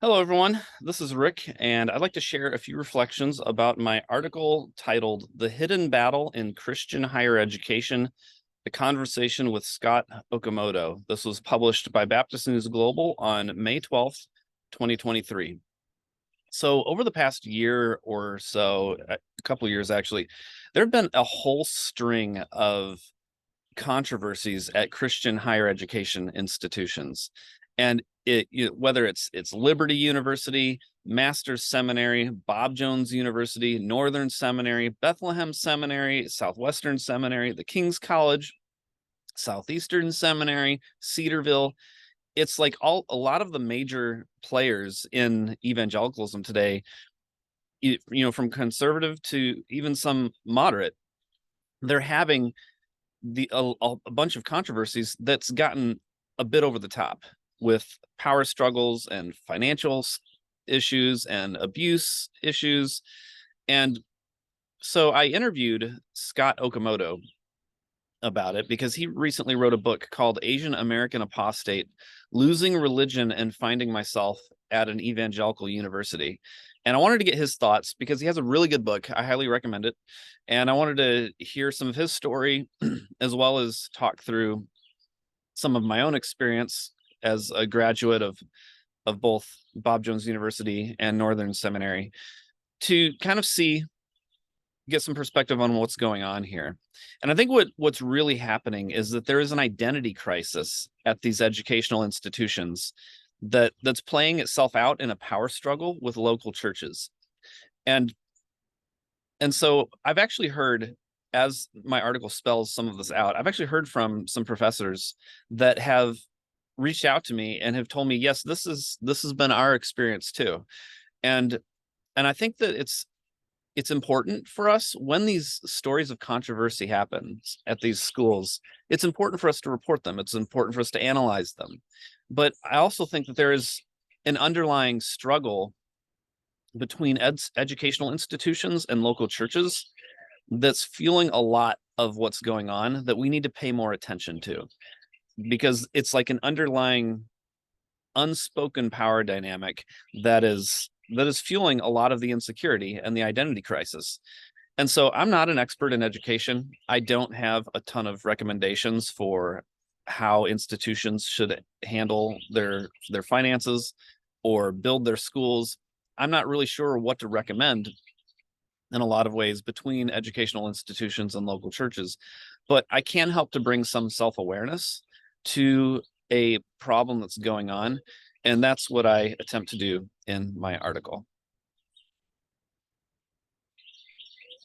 Hello, everyone. This is Rick, and I'd like to share a few reflections about my article titled The Hidden Battle in Christian Higher Education, a conversation with Scott Okamoto. This was published by Baptist News Global on May 12th, 2023. So over the past year or so, a couple of years actually, there have been a whole string of controversies at Christian higher education institutions. And whether it's Liberty University, Master's Seminary, Bob Jones University, Northern Seminary, Bethlehem Seminary, Southwestern Seminary, the King's College, Southeastern Seminary, Cedarville. It's like a lot of the major players in evangelicalism today, from conservative to even some moderate, they're having a bunch of controversies that's gotten a bit over the top with power struggles and financial issues and abuse issues. And so I interviewed Scott Okamoto about it because he recently wrote a book called Asian American Apostate: Losing Religion and Finding Myself at an Evangelical University. And I wanted to get his thoughts because he has a really good book. I highly recommend it. And I wanted to hear some of his story as well as talk through some of my own experience as a graduate of both Bob Jones University and Northern Seminary to kind of get some perspective on what's going on here. And I think what's really happening is that there is an identity crisis at these educational institutions that's playing itself out in a power struggle with local churches. And so I've actually heard, as my article spells some of this out, I've actually heard from some professors that have reached out to me and have told me, yes, this has been our experience too. And I think that it's important for us when these stories of controversy happen at these schools. It's important for us to report them. It's important for us to analyze them. But I also think that there is an underlying struggle between educational institutions and local churches that's fueling a lot of what's going on that we need to pay more attention to, because it's like an underlying unspoken power dynamic that is fueling a lot of the insecurity and the identity crisis. And so I'm not an expert in education. I don't have a ton of recommendations for how institutions should handle their finances or build their schools. I'm not really sure what to recommend in a lot of ways between educational institutions and local churches, but I can help to bring some self-awareness to a problem that's going on. And that's what I attempt to do in my article.